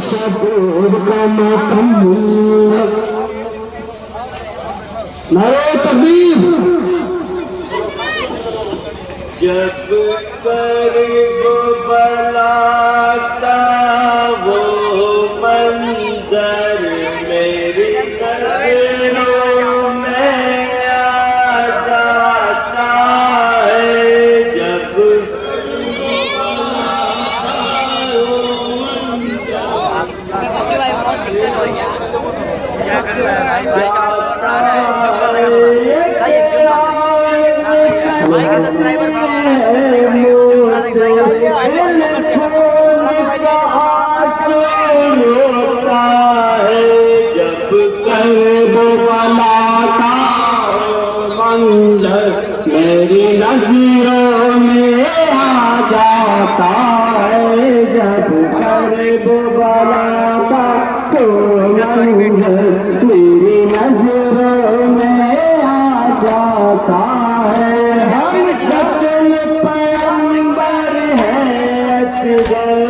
शबूर का मुकम्मल नारे तकबीर। जब करीब बलाता वो मंजर मेरी नज़रों में आ जाता है। जब मेरी नज़रों में आ जाता है। जब करीब बुलाता तो मंजर मेरी नज़रों में आ जाता है। हम सकल पैगंबर हैं असगर।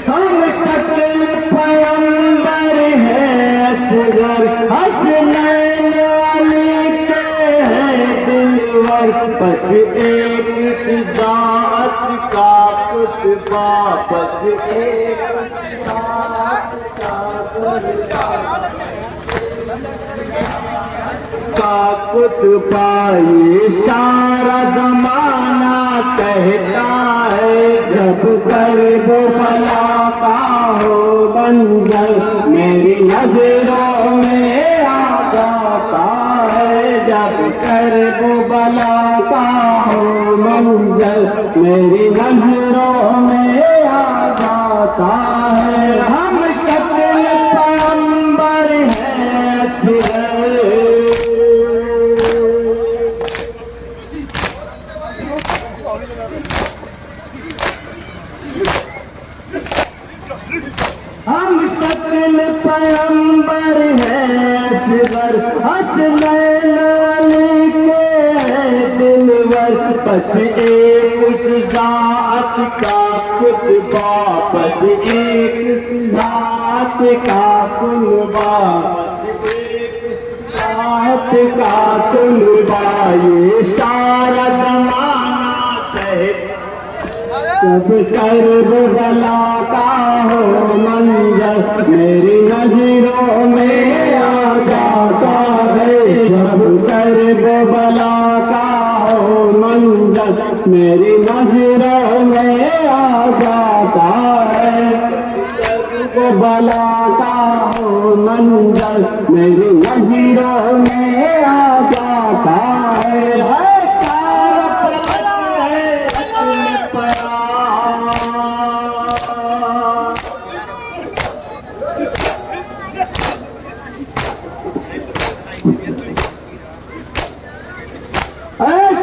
हम सकल पैगंबर हैं असगर। हसनैन अली के हैं दिलवर। बस एक सिजात का कुतबा। बस एक सिजात का कुतबा। ये सारा ज़माना कहता है। जब करीब बुलाता हो मंजर मेरी नज़रों में आ जाता है। जब करीब बुलाता हो मंजर मेरी नज़रों में आ जाता है। हम सकल पैगंबर हैं असगर। हम सकल पैगंबर हैं असगर। हसनैन अली के हैं दिलवर। बस एक उस ज़ात का कुतबा। बस एक ज़ात का कुनबा। बस एक ज़ात का कुनबा। ये सारा ज़माना कहता। जब करीब बुलाता हो मंजर मेरी नज़रों में आ जाता है। जब करीब बुलाता हो मंजर मेरी नज़रों में आ जाता है। जब बुलाता हो मंजर मेरी नज़रों में आ जाता है।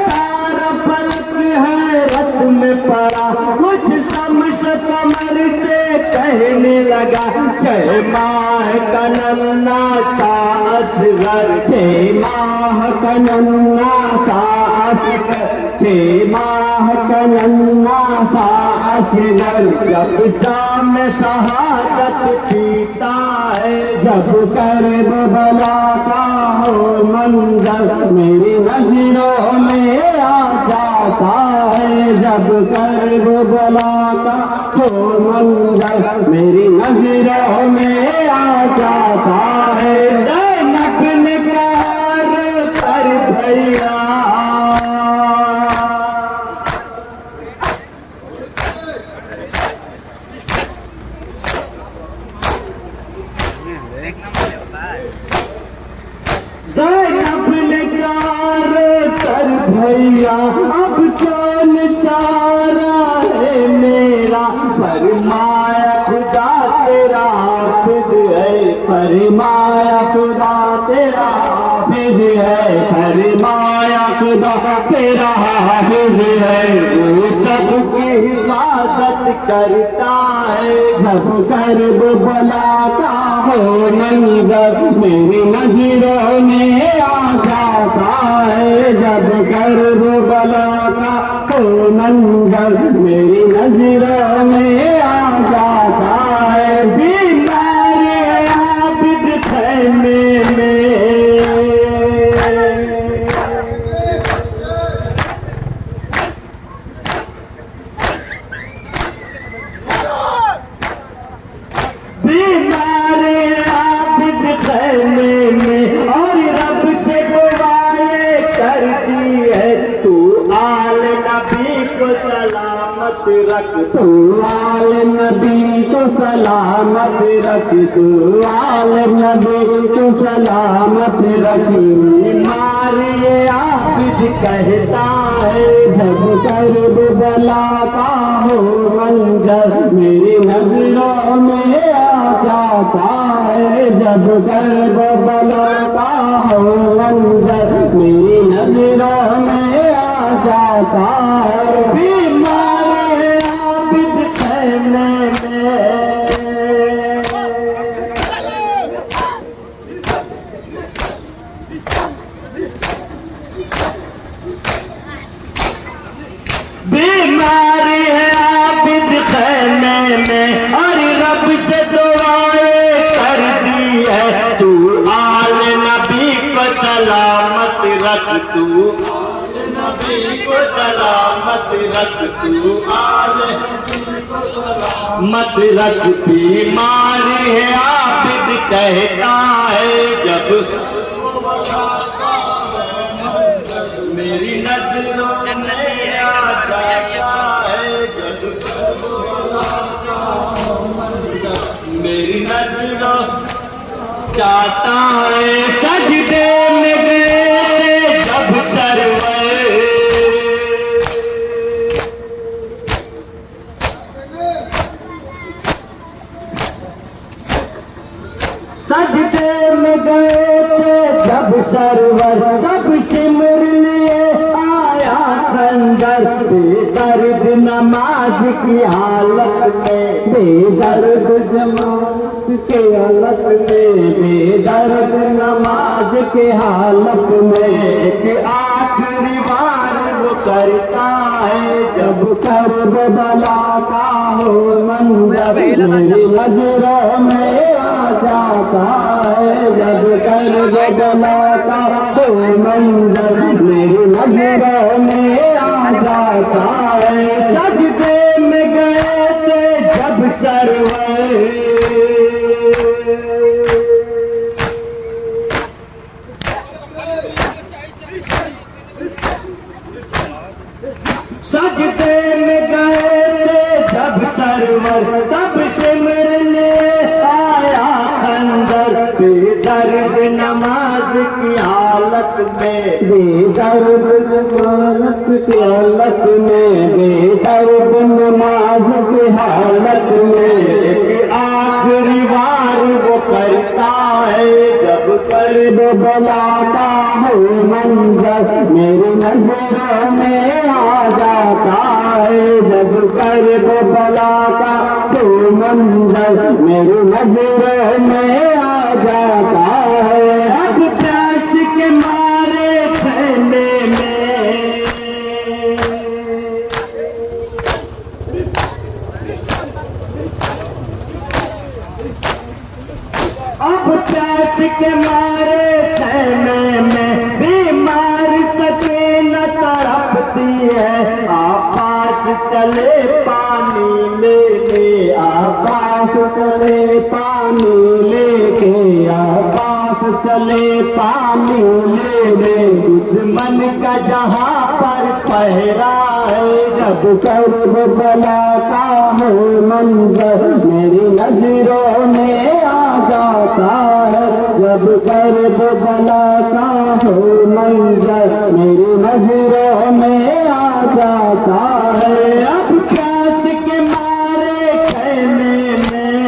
सारा फल्क हैरत में पड़ा। कुछ शम्स कमर से कहने लगा। 6 माह का नन्हा सा असगर। 6 माह का नन्हा सा असगर। 6 माह का नन्हा सा असगर। जब शाम शहादत पीता है। जब करीब बुलाता हो मंजर मेरी नज़रों में आ जाता है। जब करीब बुलाता हो मंजर मेरी नज़रों में आ जाता है। ज़ैनब ने प्यार कर भैया। ज़ैनब ने प्यार कर भैया। अब कौन सारा है मेरा। फरमाया खुदा तेरा हाफिज है। फरमाया खुदा तेरा हाफिज है। फरमाया खुदा तेरा हाफिज है। वो सबकी हिफाजत करता है। जब करीब बुलाता हो मंजर मेरी नज़रों मंजर मेरी नजरों में आ जाता है। बीमार आबिद खैमे में, बीमार आबिद खैमे में और रब से दुआएं करती है। तू आल नबी को सलामत रख, तू आल नबी को सलामत रख, तू आल नबी को सलामत रख। बीमार आबिद कहता है जब कर्ब बला का हो मंजर मेरी नजरों में आ जाता है। जब कर्ब बला का हो मंजर मेरी नजरों में आ जाता है। बीमार आबिद खैमे में, बीमार है आबिद खैमे में और रब से दुआएं कर दी है। तू आल नबी को सलामत रख, तू आल नबी को सलामत रख, तू आल नबी को सलामत रख। बीमार है आबिद कहता है जब मेरी नजरों में आ जाता है। जब मेरी नजरों जाता है। सजदे में गए थे जब सरवर, सजदे में गए थे जब सरवर, तब सिमर लिए आया खंजर। बेदर्द नमाज की हालत में, बेदर्द जमात के हालत में, बेदर्द नमाज के हालत में एक आखिरी बार वो करता है जब कर्ब बला का हो मंजर मेरी नजरों में आ जाता है। जब कर्ब बला का हो मंजर मेरी नजरों में आ जाता है। सजदे में गए थे जब सरवर, सजदे में गए थे जब सरवर, तब सिमर ले आया खंजर। बेदर्द नमाज की हालत में, बेदर्द नमाज की हालत में, बेदर्द नमाज की हालत में एक आखिरी बार वो करता है जब कर्ब बलाता हो मंजर मेरी नजरों में आ जाता है। जब कर्ब बलाता हो मंजर मेरी नजरों में आ जाता है। अब प्यास के मारे खैमे में, अब प्यास के मारे खैमे में बीमार सकीना तड़पती है। आकाश चले पानी लेके, आकाश चले पानी लेके, आकाश चले पानी लेके। दुश्मन का जहाँ पर पहरा है जब कर्ब बला का हो मंजर मेरी नजरों में आ जाता है। जब कर्ब बला का हो मंजर मेरी नजरों में आ जाता है। अब प्यास के मारे खैमे में,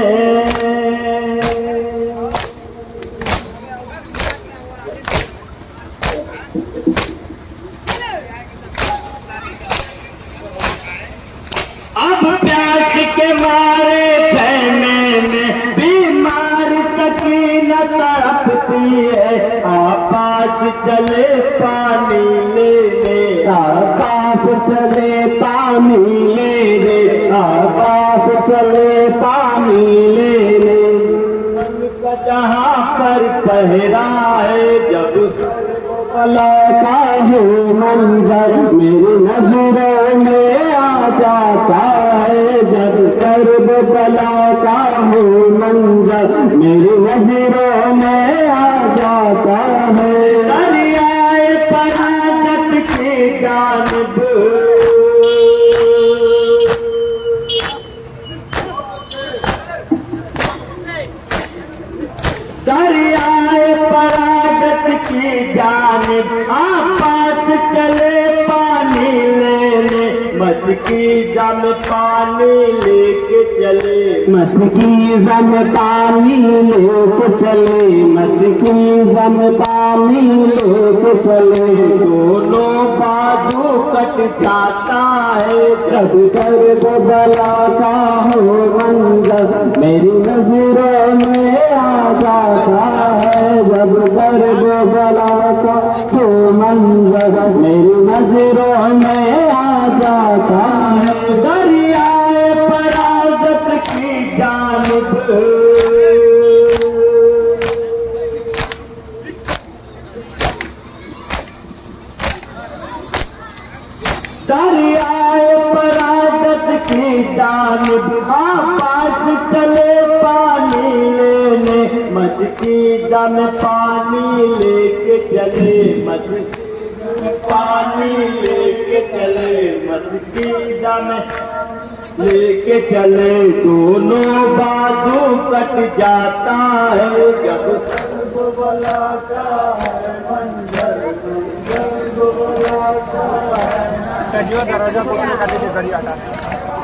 अब प्यास के मारे खैमे में बीमार सकीना तड़पती है। आकाश चले पानी लेने, आकाश आकाश चले पानी लेने, आकाश चले पानी लेने। जहाँ पर पहरा है जब भला का है मंजर मेरी नजरों में आ जाता है, जब कर्ब भला का है मंजर मेरी नजरों में आ जाता है। दरियाए परागत की जानिब दरियाए परागत की जानिब आपास चले पानी लेने, मस्कीज़ा में पानी लेके चले, मस्कीज़ा में पानी लेके चले, मस्कीज़ा में पानी लेके चले। दोनों बाजू कट जाता है जब कर्ब भला का हो मंजर मेरी नजरों में आ जाता है, जब कर्ब भला का हो मंजर मेरी नजरों में आ जाता है। दरियाए परागत की जानिब दरियाए परागत की जानिब आकाश चले पानी लेने, मस्कीज़ा में पानी लेके चले, मस्कीज़ा में पानी लेके चले, मस्कीज़ा में लेके चले। दोनों बाजू कट जाता है जब भला का है मंजर, दरवाजा खोलने का दरवाजा आता है।